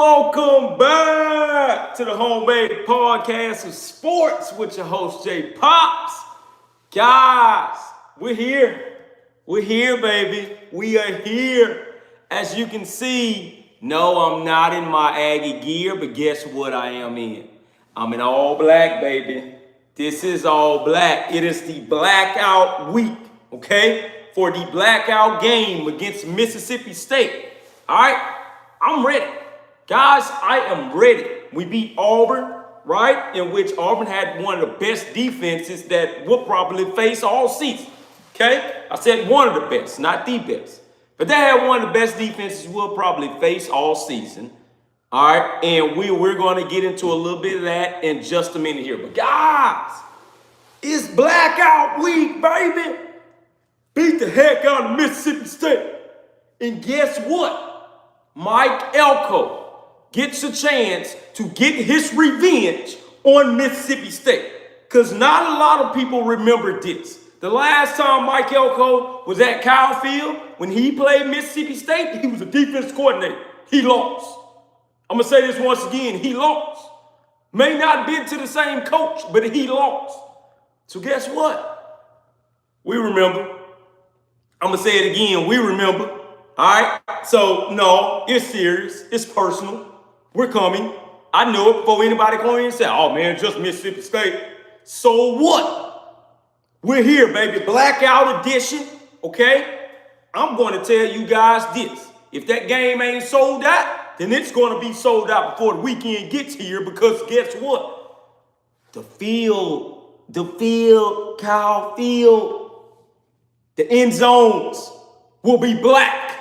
Welcome back to the homemade podcast of sports with your host Jay Pops. Guys, we're here. We're here, baby. We are here. As you can see, no, I'm not in my Aggie gear, but guess what I am in? I'm in all black, baby. This is all black. It is the blackout week, okay? For the blackout game against Mississippi State. All right? I'm ready. Guys, I am ready. We beat Auburn, right? In which Auburn had one of the best defenses that we'll probably face all season. Okay? I said one of the best, not the best. But they had one of the best defenses we'll probably face all season. All right? And we're going to get into a little bit of that in just a minute here. But guys, it's blackout week, baby. Beat the heck out of Mississippi State. And guess what? Mike Elko gets a chance to get his revenge on Mississippi State. Because not a lot of people remember this. The last time Mike Elko was at Kyle Field, when he played Mississippi State, he was a defense coordinator. He lost. I'm going to say this once again. He lost. May not have been to the same coach, but he lost. So guess what? We remember. I'm going to say it again. We remember. All right? So, no, it's serious. It's personal. We're coming. I knew it before anybody come in and say, oh, man, just Mississippi State. So what? We're here, baby. Blackout edition, okay? I'm going to tell you guys this. If that game ain't sold out, then it's going to be sold out before the weekend gets here because guess what? The Kyle Field, the end zones will be black.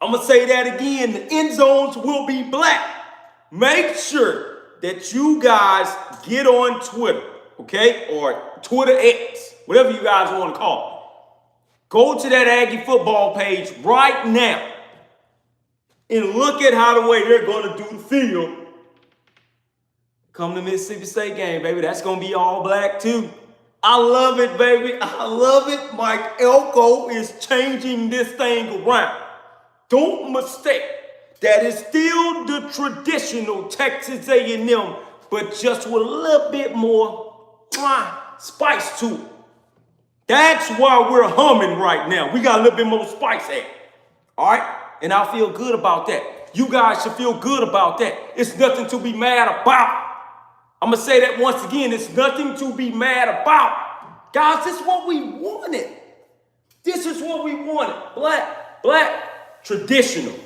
I'm going to say that again. The end zones will be black. Make sure that you guys get on Twitter, okay? Or Twitter X, whatever you guys want to call it. Go to that Aggie football page right now and look at how the way they're going to do the field. Come to Mississippi State game, baby. That's going to be all black too. I love it, baby. I love it. Mike Elko is changing this thing around. Don't mistake. That is still the traditional Texas A&M, but just with a little bit more spice to it. That's why we're humming right now. We got a little bit more spice at it. All right? And I feel good about that. You guys should feel good about that. It's nothing to be mad about. I'm going to say that once again. It's nothing to be mad about. Guys, this is what we wanted. This is what we wanted. Black, traditional.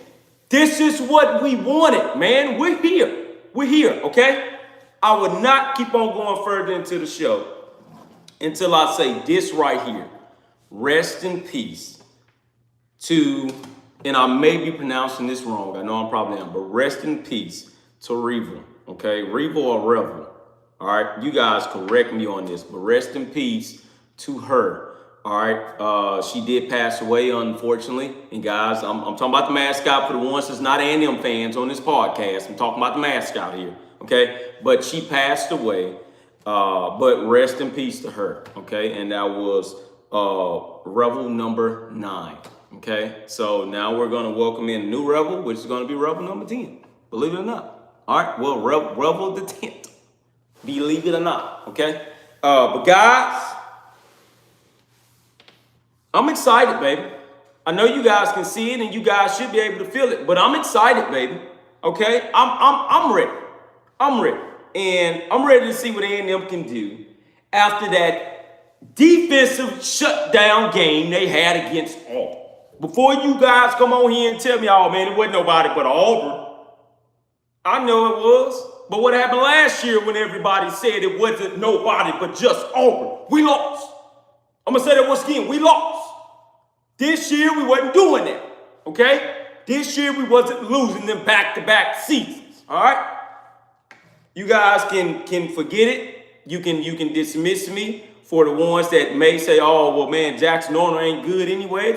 This is what we wanted, man. We're here. We're here, okay? I would not keep on going further into the show until I say this right here. Rest in peace to, and I may be pronouncing this wrong. I know I'm probably am, but rest in peace to Revel, okay? Revel or Revel, all right? You guys correct me on this, but rest in peace to her. All right, she did pass away, unfortunately. And guys, I'm talking about the mascot for the ones that's not A&M fans on this podcast. I'm talking about the mascot here, okay? But she passed away, but rest in peace to her, okay? And that was Rebel number 9, okay? So now we're going to welcome in a new Rebel, which is going to be Rebel number 10, believe it or not. All right, well, Rebel the 10th, believe it or not, okay? But guys, I'm excited, baby. I know you guys can see it and you guys should be able to feel it, but I'm excited, baby. Okay? I'm ready. I'm ready. And I'm ready to see what A&M can do after that defensive shutdown game they had against Auburn. Before you guys come on here and tell me, oh man, it wasn't nobody but Auburn. I know it was. But what happened last year when everybody said it wasn't nobody but just Auburn? We lost. I'm going to say that once again. We lost. This year, we wasn't doing that, okay? This year, we wasn't losing them back-to-back seasons, all right? You guys can forget it. You can dismiss me for the ones that may say, oh, well, man, Jackson Norner ain't good anyways.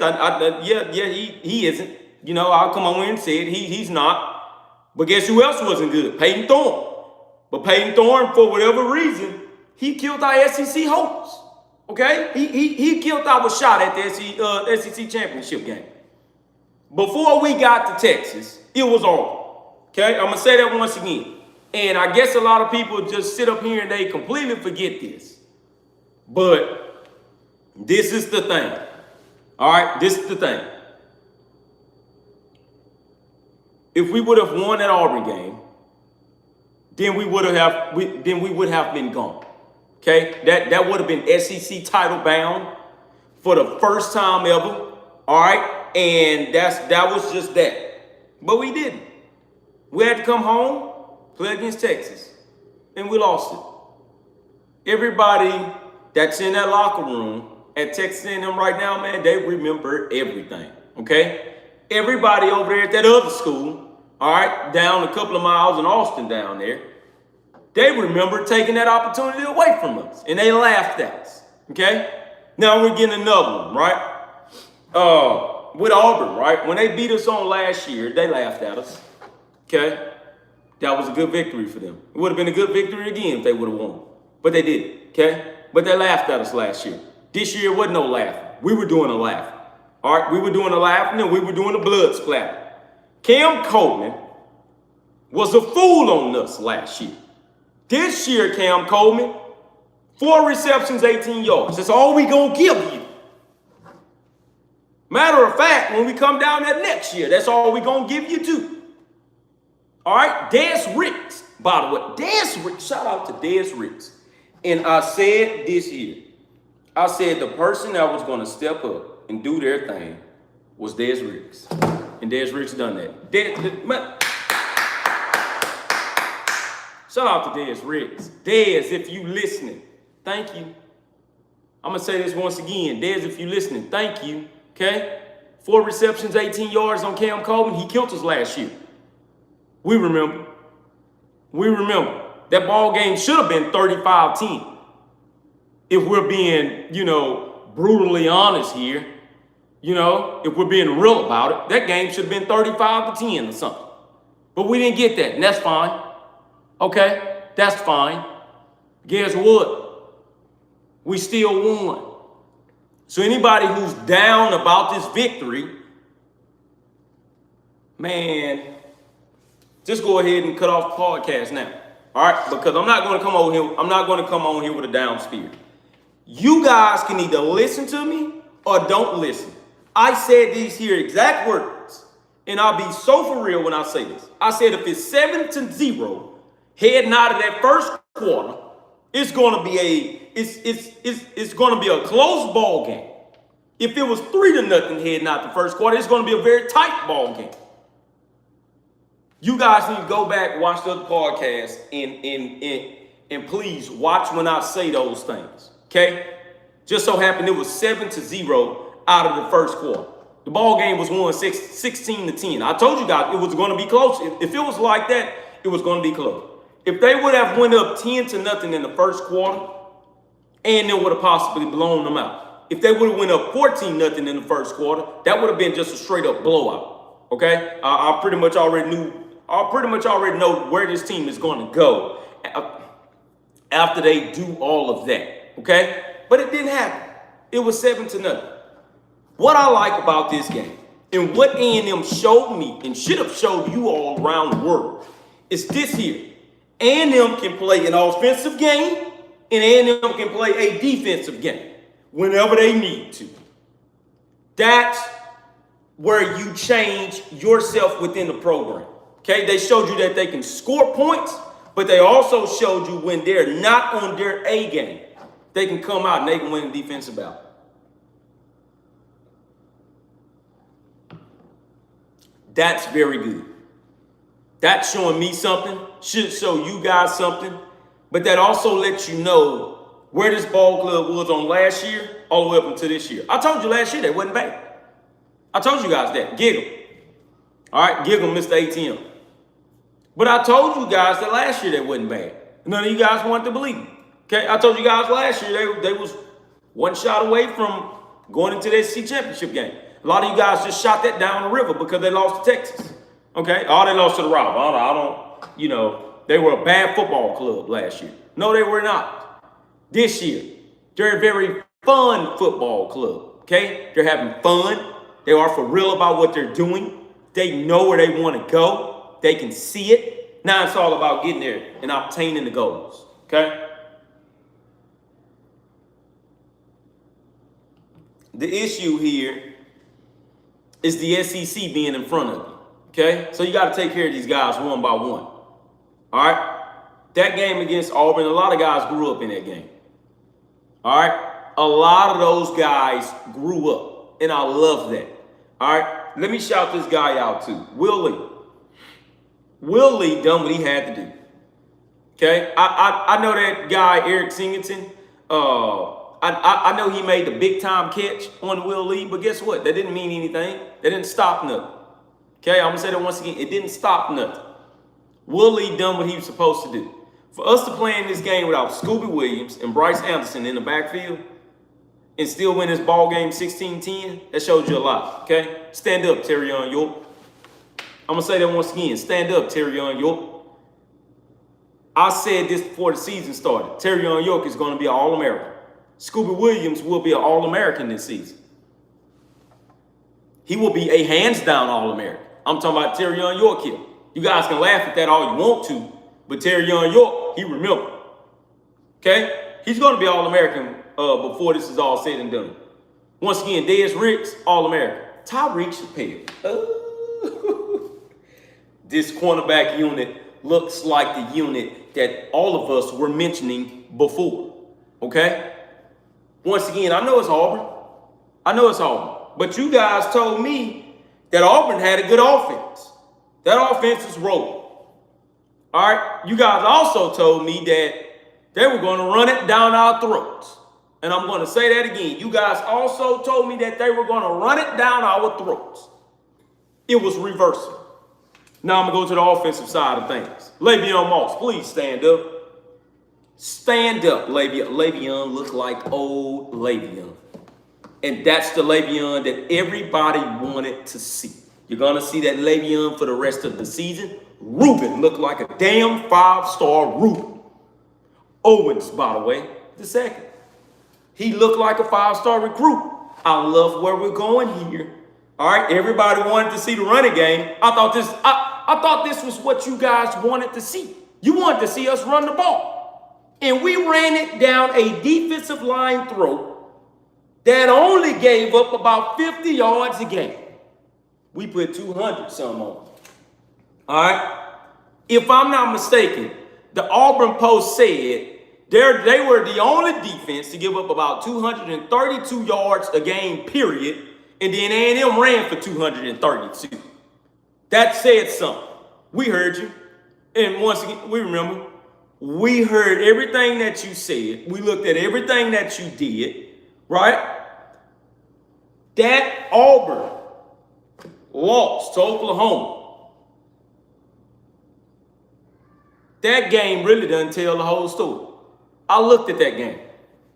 He isn't. You know, I'll come on in and say it. He's not. But guess who else wasn't good? Peyton Thorne. But Peyton Thorne, for whatever reason, he killed our SEC hopes. Okay? He killed our shot at the SEC championship game. Before we got to Texas, it was over. Okay, I'm gonna say that once again. And I guess a lot of people just sit up here and they completely forget this. But this is the thing. All right, this is the thing. If we would have won that Auburn game, then we would have been gone. Okay, that would have been SEC title bound for the first time ever. All right, and that was just that. But we didn't. We had to come home, play against Texas, and we lost it. Everybody that's in that locker room at Texas A&M right now, man, they remember everything. Okay, everybody over there at that other school, all right, down a couple of miles in Austin down there, they remember taking that opportunity away from us, and they laughed at us. Okay, now we're getting another one, right? With Auburn, right? When they beat us on last year, they laughed at us. Okay, that was a good victory for them. It would have been a good victory again if they would have won, but they didn't. Okay, but they laughed at us last year. This year wasn't no laughing. We were doing a laugh. All right, we were doing a laughing and we were doing a blood splatter. Cam Coleman was a fool on us last year. This year, Cam Coleman, 4 receptions, 18 yards. That's all we gonna give you. Matter of fact, when we come down that next year, that's all we gonna give you too. All right, Des Ricks, by the way, Des Ricks, shout out to Des Ricks. And I said this year, I said the person that was gonna step up and do their thing was Des Ricks. And Des Ricks done that. Shout out to Des Ricks. Des, if you listening, thank you. I'm gonna say this once again. Des, if you listening, thank you. Okay? 4 receptions, 18 yards on Cam Coleman. He killed us last year. We remember. We remember. That ball game should have been 35-10. If we're being, brutally honest here, if we're being real about it, that game should have been 35-10 or something. But we didn't get that, and that's fine. Okay? That's fine. Guess what? We still won. So anybody who's down about this victory, man, just go ahead and cut off the podcast now. All right? Because I'm not going to come over here. I'm not going to come on here with a down spirit. You guys can either listen to me or don't listen. I said these here exact words, and I'll be so for real when I say this. I said if it's 7-0 heading out of that first quarter, it's going to be it's going to be a close ball game. If it was 3-0 heading out the first quarter, it's going to be a very tight ball game. You guys need to go back, watch the other podcast, and please watch when I say those things. Okay? Just so happened it was 7-0 out of the first quarter. The ball game was won 16-10. I told you guys it was going to be close. If it was like that, it was going to be close. If they would have went up 10-0 in the first quarter, and then would have possibly blown them out. If they would have went up 14-0 in the first quarter, that would have been just a straight up blowout. Okay? I pretty much already know where this team is going to go after they do all of that. Okay? But it didn't happen. It was 7-0. What I like about this game, and what A&M showed me and should have showed you all around the world, is this here. A&M can play an offensive game, and A&M can play a defensive game whenever they need to. That's where you change yourself within the program. Okay, they showed you that they can score points, but they also showed you when they're not on their A game, they can come out and they can win a defensive battle. That's very good. That's showing me something, should show you guys something, but that also lets you know where this ball club was on last year all the way up until this year. I told you last year they wasn't bad. I told you guys that. Giggle. All right, giggle, Mr. ATM. But I told you guys that last year they wasn't bad. None of you guys wanted to believe me. Okay, I told you guys last year they was one shot away from going into the SEC championship game. A lot of you guys just shot that down the river because they lost to Texas. Okay, oh, they lost to the Rival. They were a bad football club last year. No, they were not. This year, they're a very fun football club. Okay, they're having fun. They are for real about what they're doing. They know where they want to go. They can see it. Now it's all about getting there and obtaining the goals. Okay? The issue here is the SEC being in front of you. Okay? So you got to take care of these guys one by one. All right? That game against Auburn, a lot of guys grew up in that game. All right? A lot of those guys grew up, and I love that. All right? Let me shout this guy out too. Will Lee. Will Lee done what he had to do. Okay? I know that guy, Eric Singleton. I know he made the big-time catch on Will Lee, but guess what? That didn't mean anything. That didn't stop nothing. Okay? I'm going to say that once again. It didn't stop nothing. Will Lee done what he was supposed to do. For us to play in this game without Scooby Williams and Bryce Anderson in the backfield and still win this ball game 16-10, that showed you a lot, okay? Stand up, Terrion York. I'm going to say that once again. Stand up, Terrion York. I said this before the season started. Terrion York is going to be an All-American. Scooby Williams will be an All-American this season. He will be a hands-down All-American. I'm talking about Terrion York here. You guys can laugh at that all you want to, but Terrion York, he remembered. Okay? He's going to be All-American before this is all said and done. Once again, Dez Ricks, All-American. Tyreek Chappelle. This cornerback unit looks like the unit that all of us were mentioning before. Okay? Once again, I know it's Auburn. But you guys told me that Auburn had a good offense. That offense is rolling. All right? You guys also told me that they were going to run it down our throats. And I'm going to say that again. You guys also told me that they were going to run it down our throats. It was reversing. Now I'm going to go to the offensive side of things. Le'Veon Moss, please stand up. Stand up, Le'Veon. Le'Veon looked like old Le'Veon. And that's the Le'Veon that everybody wanted to see. You're going to see that Le'Veon for the rest of the season. Ruben looked like a damn 5-star Ruben. Owens, by the way, the second. He looked like a 5-star recruit. I love where we're going here. All right, everybody wanted to see the running game. I thought this was what you guys wanted to see. You wanted to see us run the ball. And we ran it down a defensive line throat that only gave up about 50 yards a game. We put 200 some on. All right? If I'm not mistaken, the Auburn Post said they were the only defense to give up about 232 yards a game, period. And then A&M ran for 232. That said something. We heard you. And once again, we remember. We heard everything that you said. We looked at everything that you did. Right? That Auburn lost to Oklahoma. That game really doesn't tell the whole story. I looked at that game.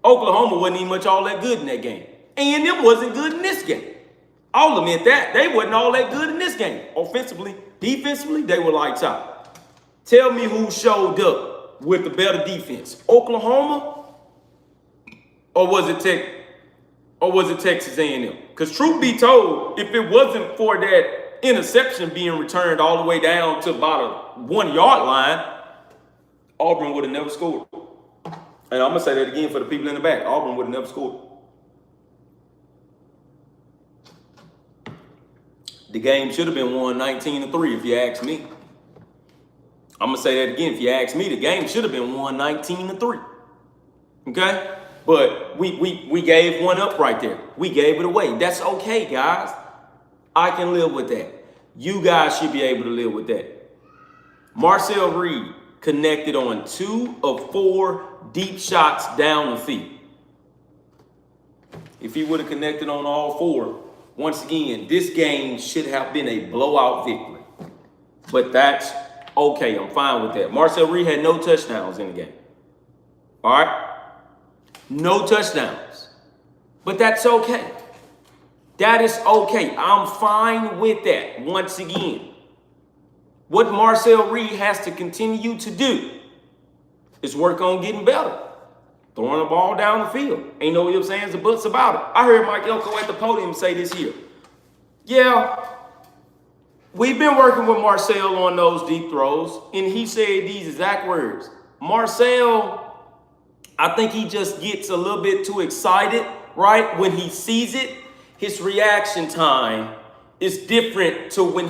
Oklahoma wasn't even much all that good in that game. A&M wasn't good in this game. I'll admit that. They wasn't all that good in this game. Offensively, defensively, they were lights out. Tell me who showed up with the better defense. Oklahoma or was it Texas A&M? Because truth be told, if it wasn't for that interception being returned all the way down to about a 1-yard line, Auburn would have never scored. And I'm going to say that again for the people in the back. Auburn would have never scored. The game should have been won 19-3 if you ask me. I'm going to say that again. If you ask me, the game should have been won 19-3. Okay? But we gave one up right there. We gave it away. That's okay, guys. I can live with that. You guys should be able to live with that. Marcel Reed connected on 2 of 4 deep shots down the field. If he would have connected on all 4, once again, this game should have been a blowout victory. But that's okay. I'm fine with that. Marcel Reed had no touchdowns in the game. All right? No touchdowns. But that's okay. That is okay. I'm fine with that. Once again, what Marcel Reed has to continue to do is work on getting better. Throwing the ball down the field. Ain't no ifs, ands, or buts about it. I heard Mike Elko at the podium say this here. Yeah, We've been working with Marcel on those deep throws, and he said these exact words. Marcel, I think he just gets a little bit too excited, right? When he sees it, his reaction time is different to when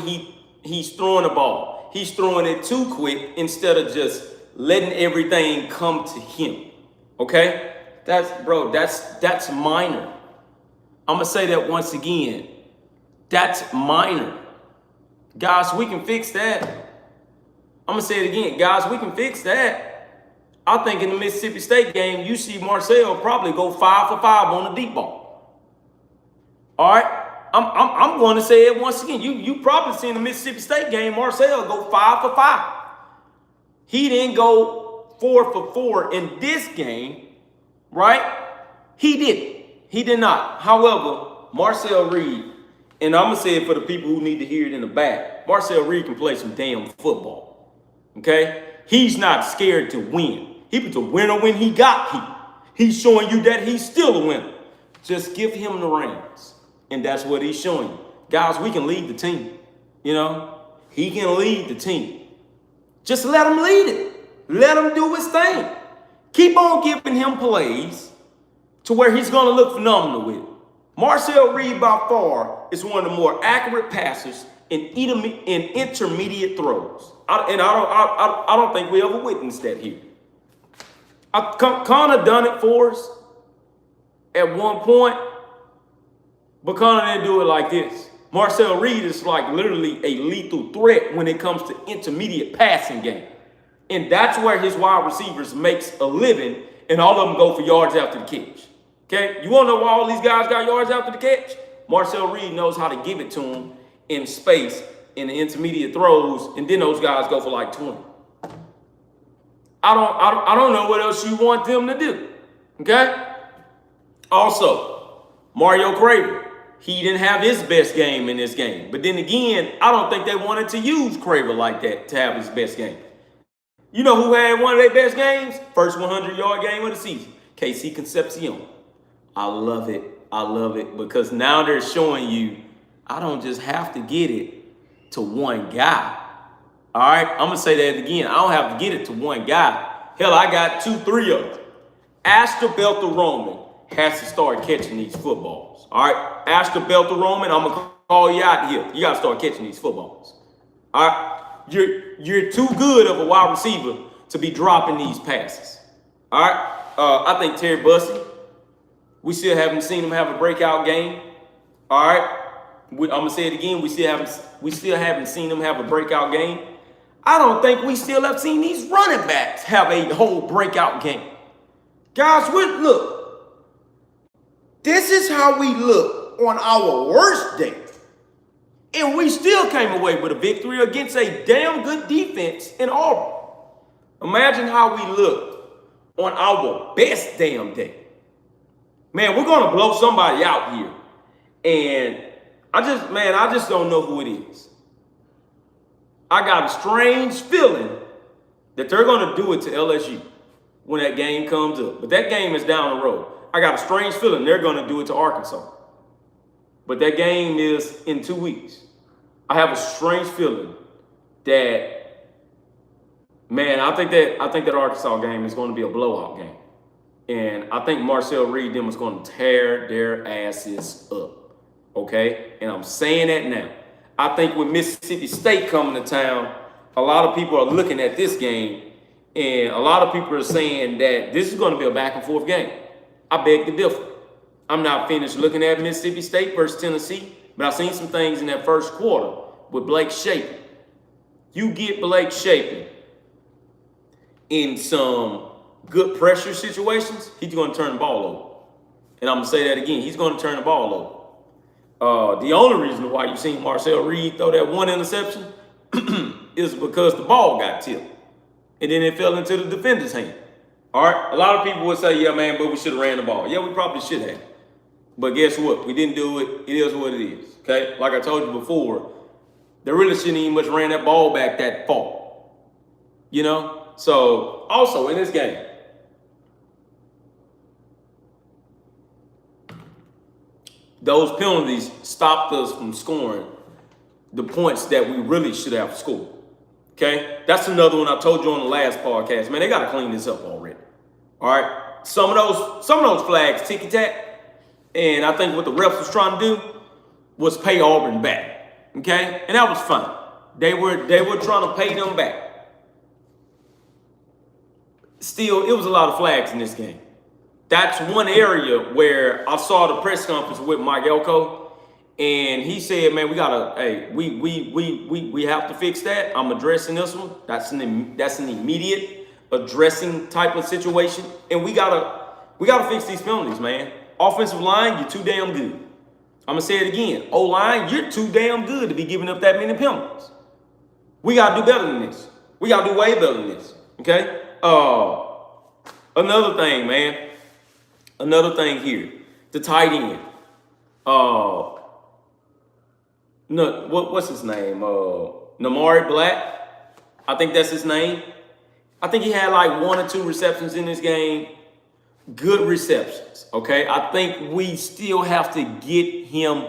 he's throwing the ball. He's throwing it too quick instead of just letting everything come to him. Okay? That's minor. I'm gonna say that once again. That's minor. Guys, we can fix that. I'm gonna say it again. Guys, we can fix that. I think in the Mississippi State game, you see Marcel probably go 5 for 5 on the deep ball. All right? I'm going to say it once again. You probably seen the Mississippi State game, Marcel go 5 for 5. He didn't go 4 for 4 in this game, right? He didn't. He did not. However, Marcel Reed, and I'm going to say it for the people who need to hear it in the back, Marcel Reed can play some damn football, okay? He's not scared to win. He was a winner when he got here. He's showing you that he's still a winner. Just give him the reins. And that's what he's showing you. Guys, we can lead the team. You know, he can lead the team. Just let him lead it. Let him do his thing. Keep on giving him plays to where he's going to look phenomenal with it. Marcel Reed, by far, is one of the more accurate passers in intermediate throws. I don't think we ever witnessed that here. Connor done it for us at one point, but Connor didn't do it like this. Marcel Reed is like literally a lethal threat when it comes to intermediate passing game. And that's where his wide receivers makes a living, and all of them go for yards after the catch. Okay? You want to know why all these guys got yards after the catch? Marcel Reed knows how to give it to them in space in the intermediate throws, and then those guys go for like 20. I don't know what else you want them to do. Okay? Also, Mario Craven. He didn't have his best game in this game. But then again, I don't think they wanted to use Craven like that to have his best game. You know who had one of their best games? First 100-yard game of the season. KC Concepcion. I love it. I love it because now they're showing you I don't just have to get it to one guy. All right? I'm going to say that again. I don't have to get it to one guy. Hell, I got 2, 3 of them. Astor Belter-Roman has to start catching these footballs. All right? Astor Belter-Roman, I'm going to call you out here. You got to start catching these footballs. All right? You're too good of a wide receiver to be dropping these passes. All right? I think Terry Bussey, we still haven't seen him have a breakout game. All right? I'm going to say it again. We still haven't seen him have a breakout game. I don't think we still have seen these running backs have a whole breakout game. Guys, look. This is how we look on our worst day. And we still came away with a victory against a damn good defense in Auburn. Imagine how we look on our best damn day. Man, we're going to blow somebody out here. And I just don't know who it is. I got a strange feeling that they're going to do it to LSU when that game comes up. But that game is down the road. I got a strange feeling they're going to do it to Arkansas. But that game is in 2 weeks. I have a strange feeling that, man, I think that Arkansas game is going to be a blowout game. And I think Marcel Reed them is going to tear their asses up. Okay? And I'm saying that now. I think with Mississippi State coming to town, a lot of people are looking at this game, and a lot of people are saying that this is going to be a back and forth game. I beg to differ. I'm not finished looking at Mississippi State versus Tennessee, but I've seen some things in that first quarter with Blake Shapen. You get Blake Shapen in some good pressure situations, he's going to turn the ball over. And I'm going to say that again. He's going to turn the ball over. The only reason why you seen Marcel Reed throw that one interception is because the ball got tipped. And then it fell into the defender's hand. All right? A lot of people would say, yeah, man, but we should have ran the ball. Yeah, we probably should have. But guess what? We didn't do it. It is what it is. Okay? Like I told you before, they really shouldn't even much ran that ball back that far. You know? So, also in this game, those penalties stopped us from scoring the points that we really should have scored. Okay, that's another one I told you on the last podcast. Man, they got to clean this up already. All right, some of those flags ticky tack, and I think what the refs was trying to do was pay Auburn back. Okay, and that was fine. They were trying to pay them back. Still, it was a lot of flags in this game. That's one area where I saw the press conference with Mike Elko, and he said, "Man, we have to fix that. I'm addressing this one. That's an immediate addressing type of situation, and we gotta fix these penalties, man. Offensive line, you're too damn good. I'm gonna say it again. O-line, you're too damn good to be giving up that many penalties. We gotta do better than this. We gotta do way better than this. Okay. Another thing, man. Another thing here. The tight end. No, what's his name? Namari Black. I think that's his name. I think he had like 1 or 2 receptions in this game. Good receptions. Okay. I think we still have to get him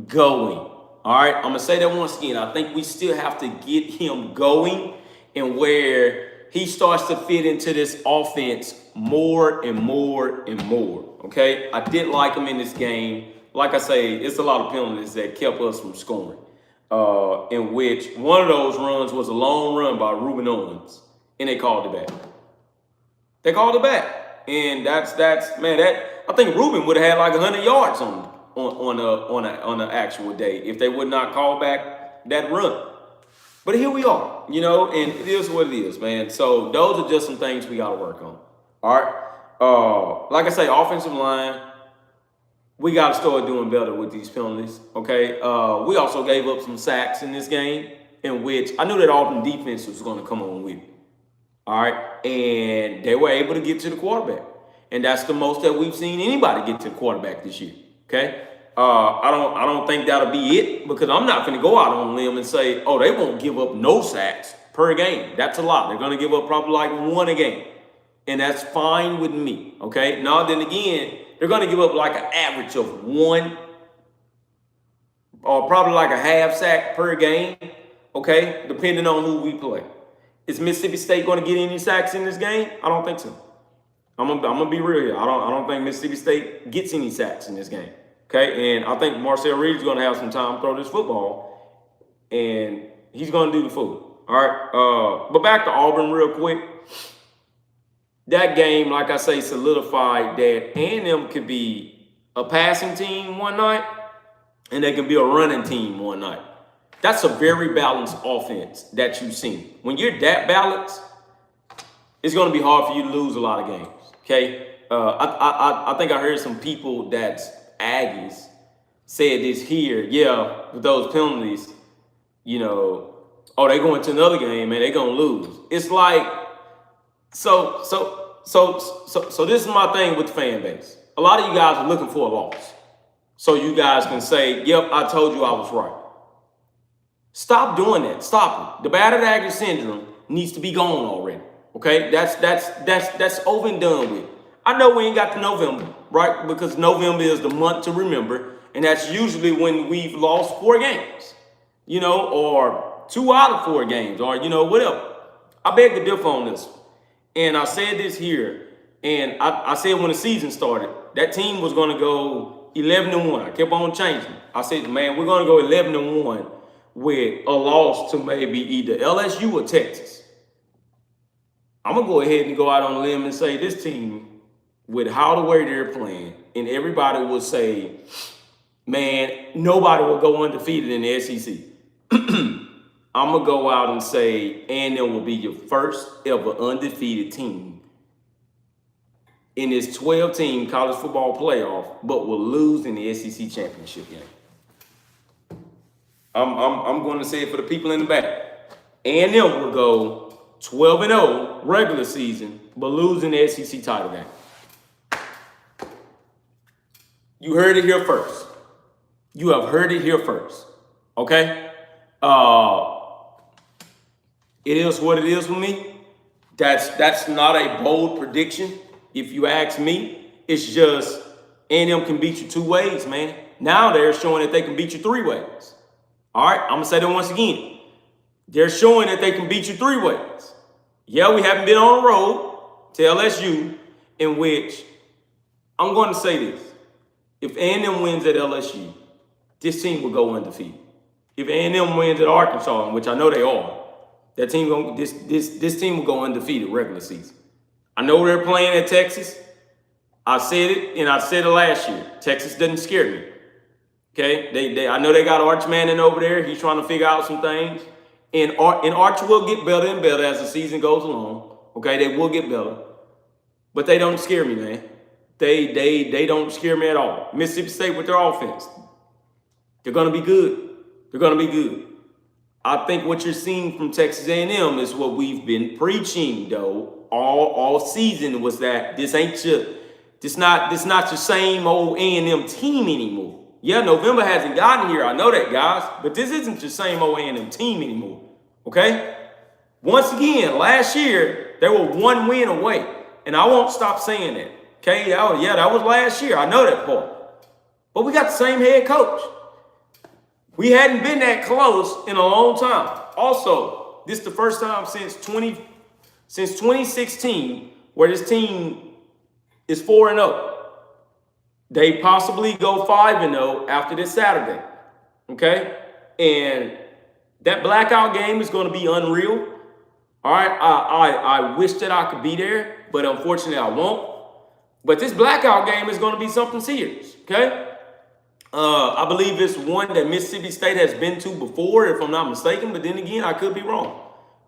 going. All right. I'm gonna say that once again. I think we still have to get him going, and where he starts to fit into this offense more and more and more. Okay. I did like him in this game. Like I say, it's a lot of penalties that kept us from scoring. In which one of those runs was a long run by Ruben Owens, and they called it back. They called it back, and that's man. That I think Ruben would have had like 100 yards on an actual day if they would not call back that run. But here we are, and it is what it is, man. So those are just some things we got to work on. All right. Like I say, offensive line. We got to start doing better with these penalties, okay? We also gave up some sacks in this game, in which I knew that Auburn defense was going to come on with it, all right? And they were able to get to the quarterback, and that's the most that we've seen anybody get to the quarterback this year, okay? I don't think that'll be it, because I'm not going to go out on a limb and say, oh, they won't give up no sacks per game. That's a lot. They're going to give up probably like 1 a game, and that's fine with me, okay? Now, then again, they're going to give up like an average of 1 or probably like a half sack per game, okay, depending on who we play. Is Mississippi State going to get any sacks in this game? I don't think so. I'm gonna be real here. I don't think Mississippi State gets any sacks in this game, okay? And I think Marcel Reed is going to have some time to throw this football, and he's going to do the fool, all right? But back to Auburn real quick. That game, like I say, solidified that A&M could be a passing team one night, and they can be a running team one night. That's a very balanced offense that you've seen. When you're that balanced, it's going to be hard for you to lose a lot of games, okay? I think I heard some people that's Aggies said this here, yeah, with those penalties, oh, they going to another game, man, they going to lose. It's like, so this is my thing with the fan base. A lot of you guys are looking for a loss, so you guys can say, yep, I told you I was right. Stop doing that. Stop it. The battered actor syndrome needs to be gone already. Okay? That's over and done with. I know we ain't got to November, right? Because November is the month to remember, and that's usually when we've lost 4 games, or 2 out of 4 games, or whatever. I beg to differ on this. And I said this here, and I said when the season started, that team was going to go 11-1. I kept on changing. I said, man, we're going to go 11-1 with a loss to maybe either LSU or Texas. I'm going to go ahead and go out on a limb and say this team, with how the way they're playing, and everybody will say, man, nobody will go undefeated in the SEC. I'm going to go out and say A&M will be your first ever undefeated team in this 12-team college football playoff, but will lose in the SEC championship game. I'm going to say it for the people in the back. A&M will go 12-0 regular season, but lose in the SEC title game. You heard it here first. You have heard it here first. Okay? It is what it is with me. That's not a bold prediction. If you ask me, it's just A&M can beat you 2 ways, man. Now they're showing that they can beat you 3 ways. All right, I'm going to say that once again. They're showing that they can beat you 3 ways. Yeah, we haven't been on the road to LSU, in which I'm going to say this. If A&M wins at LSU, this team will go undefeated. If A&M wins at Arkansas, which I know they are, that team this team will go undefeated regular season. I know they're playing at Texas. I said it, and I said it last year. Texas doesn't scare me. Okay, I know they got Arch Manning over there. He's trying to figure out some things, and Arch will get better and better as the season goes along. Okay, they will get better, but they don't scare me, man. They don't scare me at all. Mississippi State with their offense, they're gonna be good. They're gonna be good. I think what you're seeing from Texas A&M is what we've been preaching, though, all season, was that this not your same old A&M team anymore. Yeah, November hasn't gotten here. I know that, guys, but this isn't your same old A&M team anymore. Okay? Once again, last year they were 1 win away, and I won't stop saying that. Okay? Yeah, that was last year. I know that part. But we got the same head coach. We hadn't been that close in a long time. Also, this is the first time since 2016 where this team is 4-0. They possibly go 5-0 after this Saturday. Okay? And that Blackout game is going to be unreal. All right? I wish that I could be there, but unfortunately I won't. But this Blackout game is going to be something serious. Okay? I believe it's one that Mississippi State has been to before, if I'm not mistaken. But then again, I could be wrong.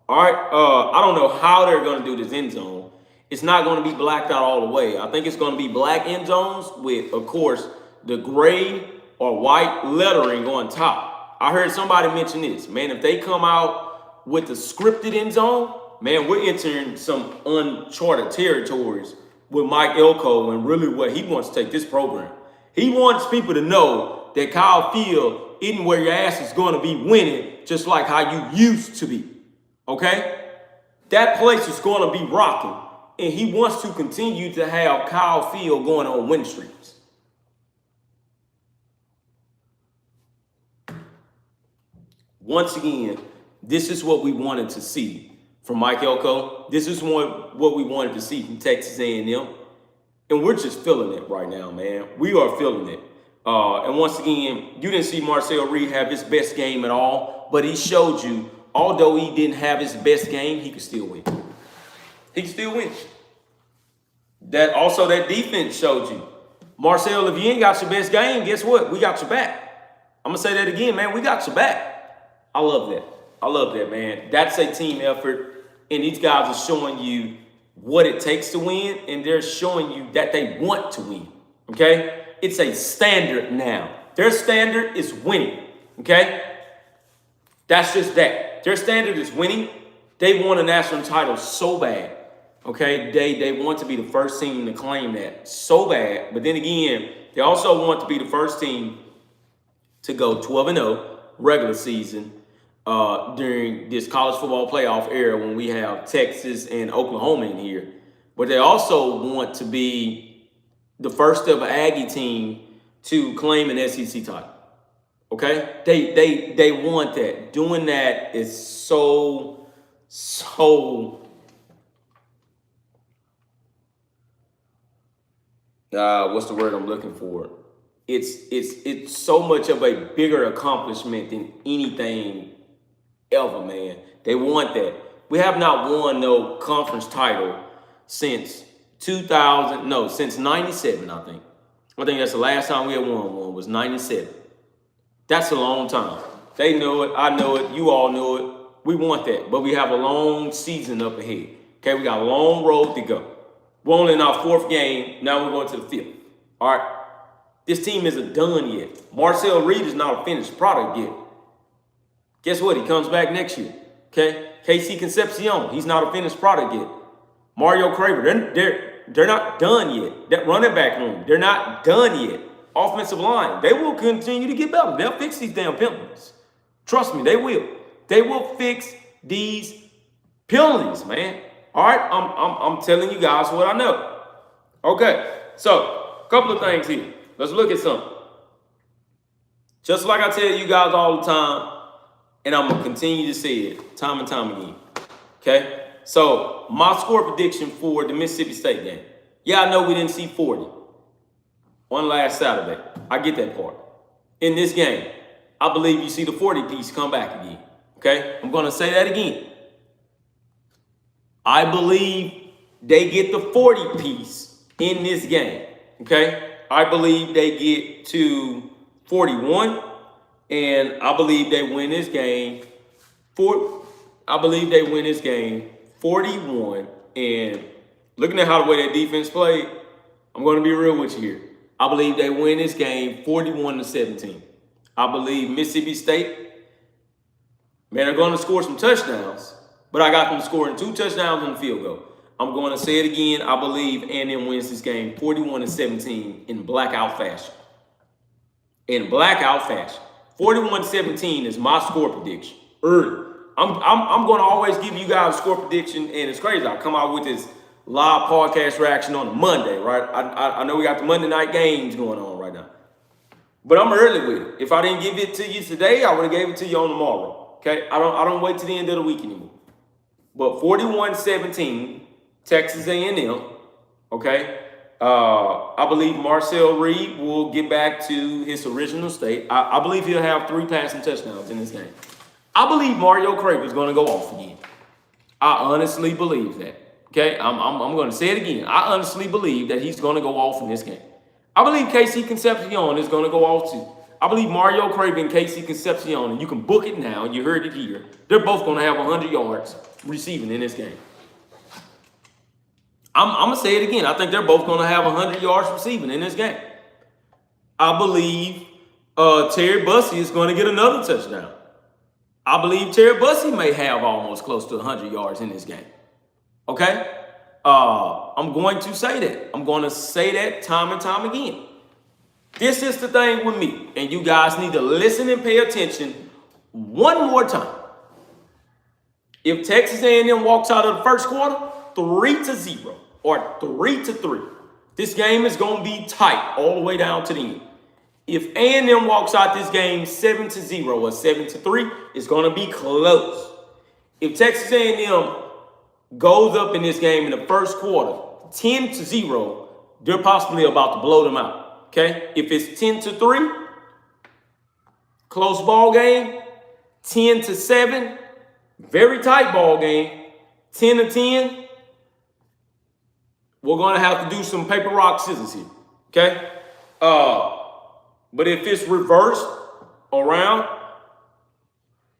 All right? I don't know how they're going to do this end zone. It's not going to be blacked out all the way. I think it's going to be black end zones with, of course, the gray or white lettering on top. I heard somebody mention this. Man, if they come out with the scripted end zone, man, we're entering some uncharted territories with Mike Elko and really what he wants to take this program. He wants people to know that Kyle Field isn't where your ass is going to be winning, just like how you used to be. Okay? That place is going to be rocking. And he wants to continue to have Kyle Field going on win streaks. Once again, this is what we wanted to see from Mike Elko. This is what we wanted to see from Texas A&M. And we're just feeling it right now, man. We are feeling it. And once again, you didn't see Marcel Reed have his best game at all, but he showed you, although he didn't have his best game, he could still win. He can still win. That defense showed you. Marcel, if you ain't got your best game, guess what? We got your back. I'm going to say that again, man. We got your back. I love that. I love that, man. That's a team effort, and these guys are showing you what it takes to win, and they're showing you that they want to win, okay? It's a standard now. Their standard is winning, okay? That's just that. Their standard is winning. They won a national title so bad, okay? They want to be the first team to claim that so bad. But then again, they also want to be the first team to go 12-0 regular season during this college football playoff era when we have Texas and Oklahoma in here. But they also want to be the first ever Aggie team to claim an SEC title. Okay? They want that. Doing that is so what's the word I'm looking for? It's so much of a bigger accomplishment than anything ever, man. They want that. We have not won no conference title since since 97, I think. I think that's the last time we had won one was 97. That's a long time. They know it. I know it. You all know it. We want that. But we have a long season up ahead. Okay, we got a long road to go. We're only in our 4th game. Now we're going to the 5th. All right. This team isn't done yet. Marcel Reed is not a finished product yet. Guess what? He comes back next year. Okay? KC Concepcion, he's not a finished product yet. Mario Craver, they're not done yet. That running back room, they're not done yet. Offensive line, they will continue to get better. They'll fix these damn penalties. Trust me, they will. They will fix these penalties, man. All right? I'm telling you guys what I know. Okay, so a couple of things here. Let's look at something. Just like I tell you guys all the time, and I'm going to continue to say it time and time again. Okay? So, my score prediction for the Mississippi State game. Yeah, I know we didn't see 40 on last Saturday. I get that part. In this game, I believe you see the 40 piece come back again. Okay? I'm going to say that again. I believe they get the 40 piece in this game. Okay? I believe they get to 41, and I believe they win this game. I believe they win this game 41. And looking at how the way that defense played, I'm going to be real with you here. I believe they win this game 41-17. I believe Mississippi State, man, they're going to score some touchdowns, but I got them scoring 2 touchdowns and a field goal. I'm going to say it again. I believe A&M wins this game 41-17 in blackout fashion. In blackout fashion. 41-17 is my score prediction. Early. I'm going to always give you guys a score prediction, and it's crazy. I come out with this live podcast reaction on a Monday, right? I know we got the Monday night games going on right now. But I'm early with it. If I didn't give it to you today, I would have gave it to you on tomorrow. Okay? I don't wait to the end of the week anymore. But 41-17, Texas A&M, okay? I believe Marcel Reed will get back to his original state. I believe he'll have 3 passing touchdowns in this game. I believe Mario Craig is going to go off again. I honestly believe that. Okay, I'm going to say it again. I honestly believe that he's going to go off in this game. I believe Casey Concepcion is going to go off too. I believe Mario Craig and Casey Concepcion, and you can book it now. You heard it here. They're both going to have 100 yards receiving in this game. I'm going to say it again. I think they're both going to have 100 yards receiving in this game. I believe Terry Bussey is going to get another touchdown. I believe Terry Bussey may have almost close to 100 yards in this game. Okay? I'm going to say that. I'm going to say that time and time again. This is the thing with me, and you guys need to listen and pay attention one more time. If Texas A&M walks out of the first quarter 3-0 or 3-3, this game is going to be tight all the way down to the end. If A&M walks out this game 7-0 or 7-3, it's going to be close. If Texas A&M goes up in this game in the first quarter 10-0, they're possibly about to blow them out. Okay? If it's 10-3, close ball game, 10-7, very tight ball game, 10-10, we're going to have to do some paper, rock, scissors here. Okay? But if it's reversed around,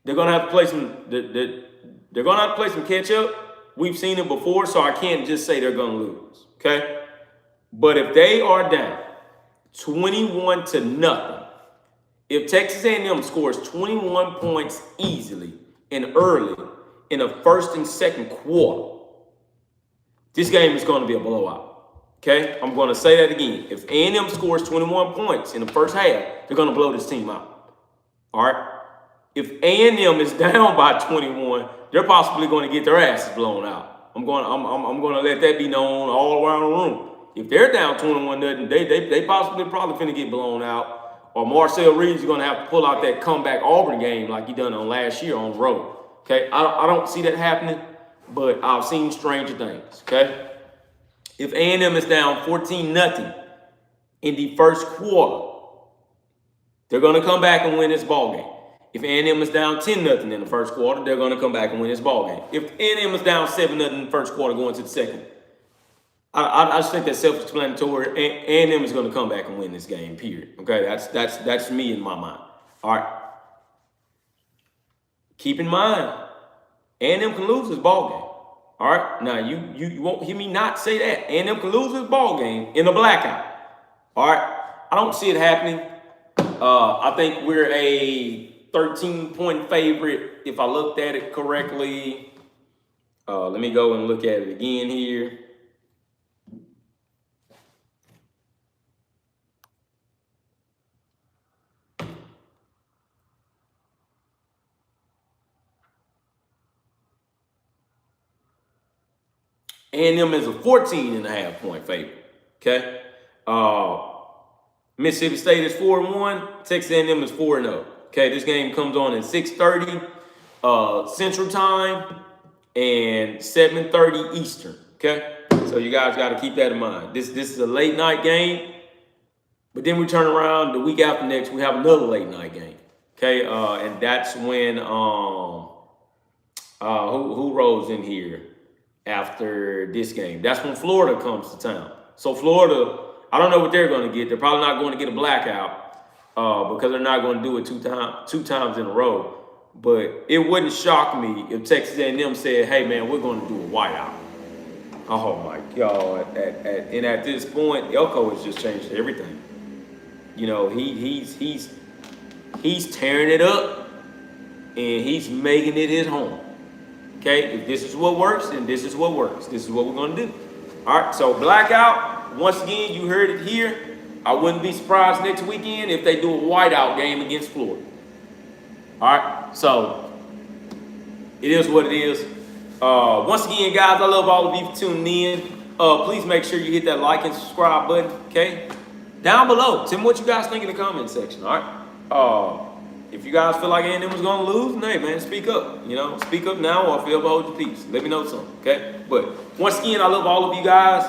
they're going to have to play some they're going to have to play some catch up. We've seen it before, so I can't just say they're going to lose. Okay? But if they are down 21-0, if Texas A&M scores 21 points easily and early in the first and second quarter, this game is going to be a blowout. Okay? I'm going to say that again. If A&M scores 21 points in the first half, they're going to blow this team out. All right? If A&M is down by 21, they're possibly going to get their asses blown out. I'm going to let that be known all around the room. If they're down 21-0, they probably finna get blown out. Or Marcel Reed's going to have to pull out that comeback Auburn game like he done on last year on the road. Okay? I don't see that happening, but I've seen stranger things. Okay? If A&M is down 14-0 in the first quarter, they're going to come back and win this ball game. If A&M is down 10-0 in the first quarter, they're going to come back and win this ball game. If A&M is down 7-0 in the first quarter going to the second, I just think that's self-explanatory. A&M is going to come back and win this game, period. Okay, that's me in my mind. All right. Keep in mind, A&M can lose this ball game. All right. Now you won't hear me not say that. A&M can lose this ball game in a blackout. All right. I don't see it happening. I think we're a 13-point favorite if I looked at it correctly. Let me go and look at it again here. A&M is a 14.5-point favorite. Okay. Mississippi State is 4-1. Texas A&M is 4-0. Okay, this game comes on at 6:30 Central Time and 7:30 Eastern. Okay, so you guys got to keep that in mind. This is a late night game, but then we turn around the week after next. We have another late night game. Okay, and that's when who rolls in here after this game? That's when Florida comes to town. So Florida, I don't know what they're going to get. They're probably not going to get a blackout because they're not going to do it two times in a row. But it wouldn't shock me if Texas A&M said, "Hey man, we're going to do a whiteout." Oh my God! And at this point, Elko has just changed everything. You know, he's tearing it up and he's making it his home. Okay, if this is what works, then this is what works. This is what we're gonna do. All right, so blackout. Once again, you heard it here. I wouldn't be surprised next weekend if they do a whiteout game against Florida. All right, so it is what it is. Once again, guys, I love all of you for tuning in. Please make sure you hit that like and subscribe button. Okay, down below, tell me what you guys think in the comment section. All right. If you guys feel like A&M was going to lose, hey, man, speak up. You know, speak up now or forever hold your peace. Let me know something, okay? But once again, I love all of you guys.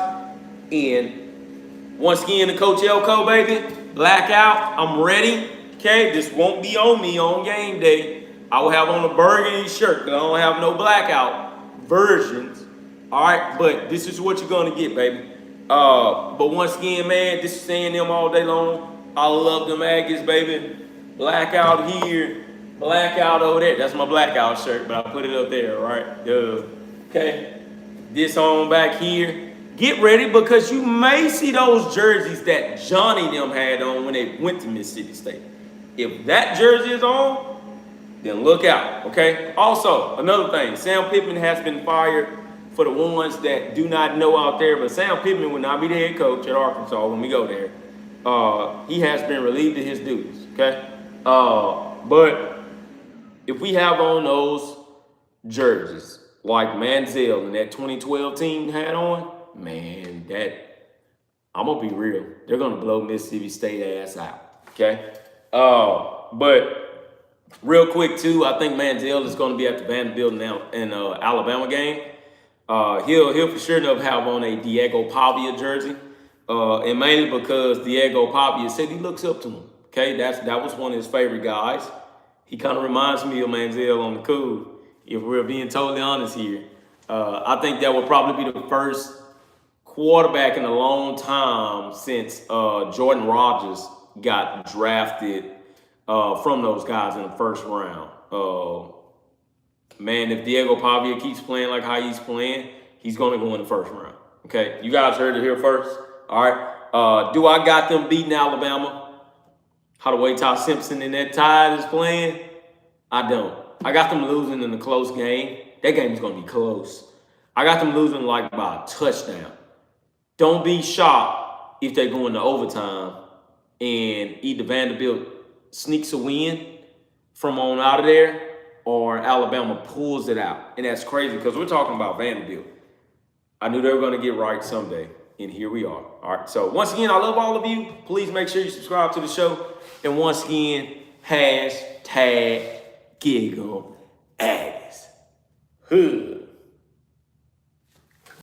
And once again, the Coach Elko, baby, blackout, I'm ready, okay? This won't be on me on game day. I will have on a burgundy shirt, but I don't have no blackout versions, all right? But this is what you're going to get, baby. But once again, man, this is A&M all day long. I love them Aggies, baby. Blackout here, blackout over there. That's my blackout shirt, but I put it up there, right? Okay. This on back here. Get ready because you may see those jerseys that Johnny them had on when they went to Mississippi State. If that jersey is on, then look out, okay? Also, another thing, Sam Pittman has been fired. For the ones that do not know out there, but Sam Pittman will not be the head coach at Arkansas when we go there. He has been relieved of his duties, okay? But if we have on those jerseys like Manziel and that 2012 team had on, man, I'm gonna be real. They're gonna blow Mississippi State ass out. Okay. But real quick too, I think Manziel is gonna be at the Vanderbilt and Alabama game. He'll for sure enough have on a Diego Pavia jersey. And mainly because Diego Pavia said he looks up to him. Okay, that was one of his favorite guys. He kind of reminds me of Manziel on the cool, if we're being totally honest here. I think that will probably be the first quarterback in a long time since Jordan Rodgers got drafted from those guys in the first round. Man, if Diego Pavia keeps playing like how he's playing, he's going to go in the first round. Okay, you guys heard it here first. All right, do I got them beating Alabama? How the way Ty Simpson and that Tide is playing, I don't. I got them losing in a close game. That game's going to be close. I got them losing like by a touchdown. Don't be shocked if they go into overtime and either Vanderbilt sneaks a win from on out of there or Alabama pulls it out. And that's crazy because we're talking about Vanderbilt. I knew they were going to get right someday. And here we are. All right. So once again, I love all of you. Please make sure you subscribe to the show. And once again, #GiggleAggies.